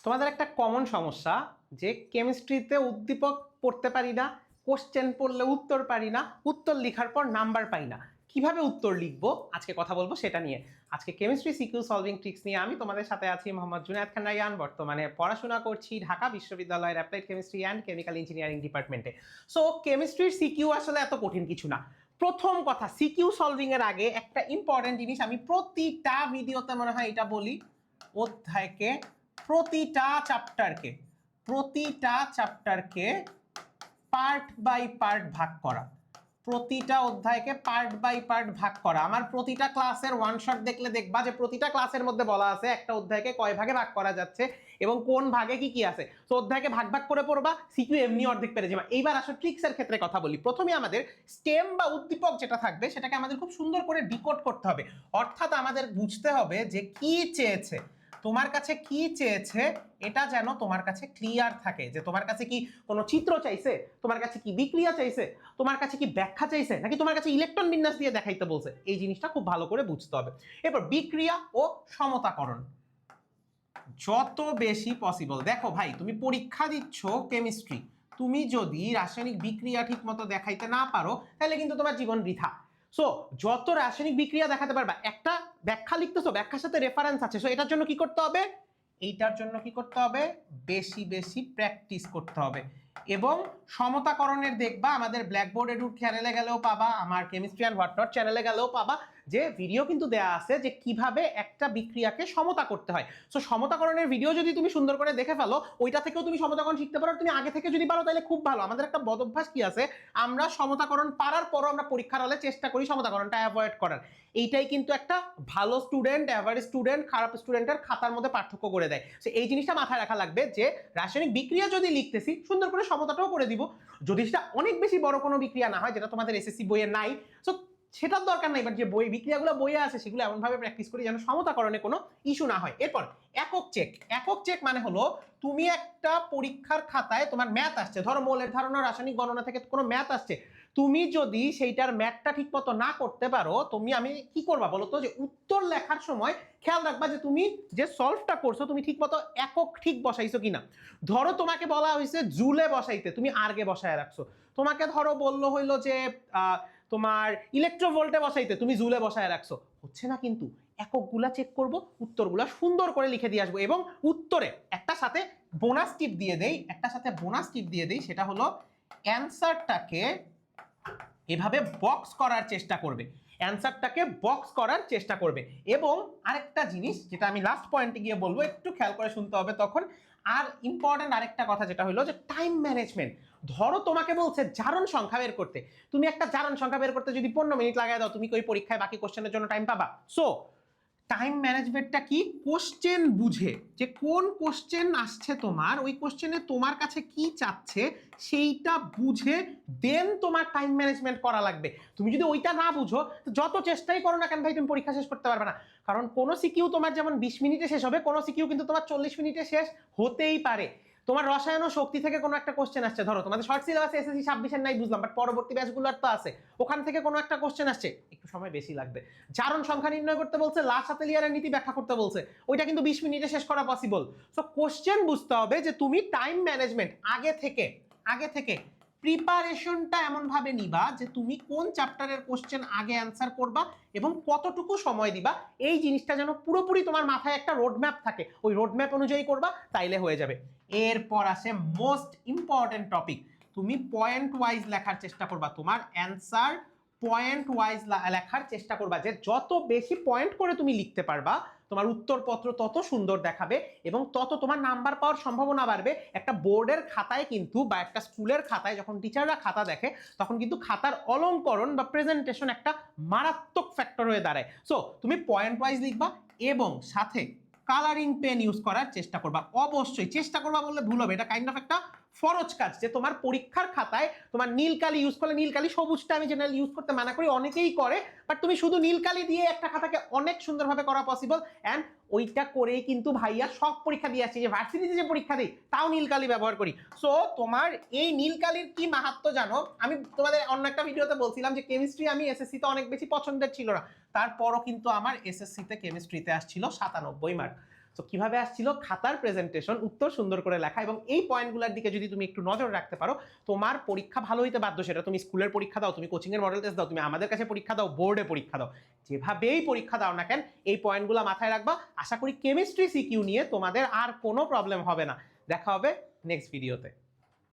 তোমাদের একটা কমন সমস্যা যে কেমিস্ট্রিতে উদ্দীপক পড়তে পারি না, কোশ্চেন পড়লে উত্তর পারি না, উত্তর লেখার পর নাম্বার পাই না। কিভাবে উত্তর লিখবো আজকে কথা বলবো সেটা নিয়ে। আজকে কেমিস্ট্রি সিকিউ সলভিং ট্রিক্স নিয়ে আমি তোমাদের সাথে আছি মোহাম্মদ জুনায়েদ খান রায়হান। বর্তমানে পড়াশোনা করছি ঢাকা বিশ্ববিদ্যালয়ের applied chemistry and chemical engineering ডিপার্টমেন্টে। সো কেমিস্ট্রির সিকিউ আসলে এত কঠিন কিছু না। প্রথম কথা, সিকিউ সলভিং এর আগে একটা ইম্পর্টেন্ট জিনিস আমি প্রতিটা ভিডিওতে মনে হয় এটা বলি, অধ্যায়কে প্রতিটা চ্যাপ্টারকে পার্ট বাই পার্ট ভাগ করা, প্রতিটা অধ্যায়কে পার্ট বাই পার্ট ভাগ করা। আমার প্রতিটা ক্লাসের ওয়ান শট দেখলে দেখবা যে প্রতিটা ক্লাসের মধ্যে বলা আছে একটা অধ্যায়কে কয় ভাগে ভাগ করা যাচ্ছে এবং কোন ভাগে কি কি আছে। তো অধ্যায়কে ভাগ ভাগ করে পড়বা, সিকিউ এমনি অর্ধেক পেরে যাবে। এইবার আসলে ট্রিক্সের ক্ষেত্রে কথা বলি। প্রথমে আমাদের স্টেম বা উদ্দীপক যেটা থাকবে সেটাকে আমাদের খুব সুন্দর করে ডিকোড করতে হবে, অর্থাৎ আমাদের বুঝতে হবে যে কি চেয়েছে, তোমার কাছে কি চেয়েছে এটা যেন তোমার কাছে ক্লিয়ার থাকে। যে তোমার কাছে কি কোনো চিত্র চাইছে, তোমার কাছে কি বিক্রিয়া চাইছে, তোমার কাছে কি ব্যাখ্যা চাইছে, নাকি তোমার কাছে ইলেকট্রন বিন্যাস দিয়ে দেখাইতে বলছে, এই জিনিসটা খুব ভালো করে বুঝতে হবে। এরপর বিক্রিয়া ও সমতাকরণ যত বেশি পসিবল। দেখো ভাই, তুমি পরীক্ষা দিচ্ছ কেমিস্ট্রি, তুমি যদি রাসায়নিক বিক্রিয়া ঠিক মতো দেখাইতে না পারো তাহলে কিন্তু তোমার জীবন বৃথা। সো যত রাসায়নিক বিক্রিয়া দেখাতে পারবা, একটা ব্যাখ্যা লিখতেছো, ব্যাখ্যার সাথে রেফারেন্স আছে, সো এটার জন্য কি করতে হবে, এইটার জন্য কি করতে হবে, বেশি বেশি প্র্যাকটিস করতে হবে। এবং সমতাকরণের দেখবা আমাদের ব্ল্যাকবোর্ড এডুর চ্যানেলে গেলেও পাবা, আমার কেমিস্ট্রি অ্যান্ড হোয়াটনট চ্যানেলে গেলেও পাবা যে ভিডিও কিন্তু দেয়া আছে যে কিভাবে একটা বিক্রিয়াকে সমতা করতে হয়। সো সমতাকরণের ভিডিও যদি তুমি সুন্দর করে দেখে ফেলো, ওইটা থেকেও তুমি সমতাকরণ শিখতে পারো। তুমি আগে থেকে যদি পারো তাহলে খুব ভালো। আমাদের একটা বদ অভ্যাস কি আছে, আমরা সমতাকরণ পারার পরও আমরা পরীক্ষার হলে চেষ্টা করি সমতাকরণটা অ্যাভয়েড করার। এইটাই কিন্তু একটা ভালো স্টুডেন্ট, অ্যাভারেজ স্টুডেন্ট, খারাপ স্টুডেন্টের খাতার মধ্যে পার্থক্য করে দেয়। সো এই জিনিসটা মাথায় রাখা লাগবে যে রাসায়নিক বিক্রিয়া যদি লিখতেছি সুন্দর করে সমতাটাও করে দিব। যদি সেটা অনেক বেশি বড় কোনো বিক্রিয়া না হয়, যেটা তোমাদের এসএসসি বইয়ে নাই, সো সেটার দরকার নাই। বাট যে বই বিক্রিয়াগুলো বইয়ে আছে সেগুলো এমনভাবে প্র্যাকটিস করি যেন সমতাকরণে কোনো ইস্যু না হয়। এরপর একক চেক। একক চেক মানে হলো তুমি একটা পরীক্ষার খাতায় তোমার ম্যাথ আসছে, ধরো মোলের ধারণা রাসায়নিক গণনা থেকে কোনো ম্যাথ আসছে, তুমি যদি সেইটার ম্যাথটা ঠিক মতো না করতে পারো, আমি কি করবা বলো তো, যে উত্তর লেখার সময় খেয়াল রাখবা যে তুমি যে সলভটা করছো তুমি ঠিক মতো একক ঠিক বসাইছো কিনা। ধরো তোমাকে বলা হয়েছে জুলে বসাইতে, তুমি আর্গে বসায় রাখছো। তোমাকে ধরো বললো হইলো যে তোমার ইলেকট্রোভোল্টে বসাইতে, তুমি জুলে বসায় রাখছো। হচ্ছে না কিন্তু, এককগুলা চেক করব, উত্তরগুলা সুন্দর করে লিখে দিয়ে আসবো। এবং উত্তরে একটা সাথে বোনাস টিপ দিয়ে দেই, সেটা হলো অ্যান্সারটাকে এভাবে বক্স করার চেষ্টা করবে, এবং আরেকটা জিনিস যেটা আমি লাস্ট পয়েন্টে গিয়ে বলবো, একটু খেয়াল করে শুনতে হবে তখন। আর ইম্পর্টেন্ট আরেকটা কথা যেটা হলো যে টাইম ম্যানেজমেন্ট। ধরো তোমাকে বলছে জারণ সংখ্যা বের করতে, তুমি একটা জারণ সংখ্যা বের করতে যদি 15 মিনিট লাগায় দাও, তুমি কি ওই পরীক্ষায় বাকি কোশ্চেনের জন্য টাইম পাবা? সো টাইম ম্যানেজমেন্টটা কি, কোশ্চেন বুঝে যে কোন কোশ্চেন আসছে তোমার, ওই কোশ্চেনে তোমার কাছে কি চাচ্ছে সেইটা বুঝে দেন তোমার টাইম ম্যানেজমেন্ট করা লাগবে। তুমি যদি ওইটা না বুঝো, যত চেষ্টাই করো না কেন ভাই, তুমি পরীক্ষা শেষ করতে পারবে না। কারণ কোনো সিকিউ তোমার যেমন 20 মিনিটে শেষ হবে, কোনো সিকিউ কিন্তু তোমার 40 মিনিটে শেষ হতেই পারে। তোমার রসায়ন ও শক্তি থেকে কোনো একটা কোশ্চেন আসছে, ধরো তোমাদের শর্ট সিলেবাসে এসএসসি 26-এর নাই বুঝলাম, বাট পরবর্তী ব্যাচগুলোর তো আছে, ওখান থেকে কোনো একটা কোশ্চেন আসছে, একটু সময় বেশি লাগবে। জারণ সংখ্যা নির্ণয় করতে বলছে, লাসাতেলিয়ারের নীতি ব্যাখ্যা করতে বলছে, ওইটা কিন্তু 20 মিনিটে শেষ করা পসিবল। সো কোশ্চেন বুঝতে হবে যে তুমি টাইম ম্যানেজমেন্ট আগে থেকে প্রিপারেশনটা এমন ভাবে নিবা যে তুমি কোন চ্যাপ্টারের কোশ্চেন আগে অ্যান্সার করবা এবং কতটুকু সময় দিবা, এই জিনিসটা যেন পুরোপুরি তোমার মাথায় একটা রোডম্যাপ থাকে, ওই রোডম্যাপ অনুযায়ী করবা, তাইলে হয়ে যাবে। এরপর আসে মোস্ট ইম্পর্টেন্ট টপিক, তুমি পয়েন্ট ওয়াইজ লেখার চেষ্টা করবা, তোমার অ্যান্সার পয়েন্ট ওয়াইজ লেখার চেষ্টা করবা। যে যত বেশি পয়েন্ট করে তুমি লিখতে পারবা, তোমার উত্তরপত্র তত সুন্দর দেখাবে এবং তত তোমার নাম্বার পাওয়ার সম্ভাবনা বাড়বে। একটা বোর্ডের খাতায় কিন্তু বা একটা স্কুলের খাতায় যখন টিচাররা খাতা দেখে, তখন কিন্তু খাতার অলঙ্করণ বা প্রেজেন্টেশন একটা মারাত্মক ফ্যাক্টর হয়ে দাঁড়ায়। সো তুমি পয়েন্ট ওয়াইজ লিখবা এবং সাথে কালারিং পেন ইউজ করার চেষ্টা করবা। অবশ্যই চেষ্টা করবা বললে ভুল হবে, এটা কাইন্ড অফ একটা ফরজ কাজ যে তোমার পরীক্ষার খাতায় তোমার নীল কালি ইউজ করলে, নীল কালি সবুজটা আমি জেনারেল ইউজ করতে মানা করি, অনেকেই করে, বাট তুমি শুধু নীল কালি দিয়ে একটা খাতাকে অনেক সুন্দরভাবে করা পসিবল। অ্যান্ড ওইটা করেই কিন্তু ভাইয়া সব পরীক্ষা দিয়ে আসছি, যে ভার্সিটিতে যে পরীক্ষা দিই তাও নীল কালি ব্যবহার করি। সো তোমার এই নীল কালির কি মাহাত্ম্য জানো? আমি তোমাদের অন্য একটা ভিডিওতে বলছিলাম যে কেমিস্ট্রি আমি এসএসসিতে অনেক বেশি পছন্দের ছিল না, তারপরও কিন্তু আমার এসএসসিতে কেমিস্ট্রিতে আসছিল 97 মার্ক। তো কিভাবে আসছিল, খাতার প্রেজেন্টেশন, উত্তর সুন্দর করে লেখা, এবং এই পয়েন্টগুলোর দিকে যদি তুমি একটু নজর রাখতে পারো তোমার পরীক্ষা ভালো হইতে বাধ্য। সেটা তুমি স্কুলের পরীক্ষা দাও, তুমি কোচিং এর মডেল টেস্ট দাও, তুমি আমাদের কাছে পরীক্ষা দাও, বোর্ডে পরীক্ষা দাও, যেভাবেই পরীক্ষা দাও না কেন এই পয়েন্টগুলো মাথায় রাখবা। আশা করি কেমিস্ট্রি সিকিউ নিয়ে তোমাদের আর কোনো প্রবলেম হবে না। দেখা হবে নেক্সট ভিডিওতে।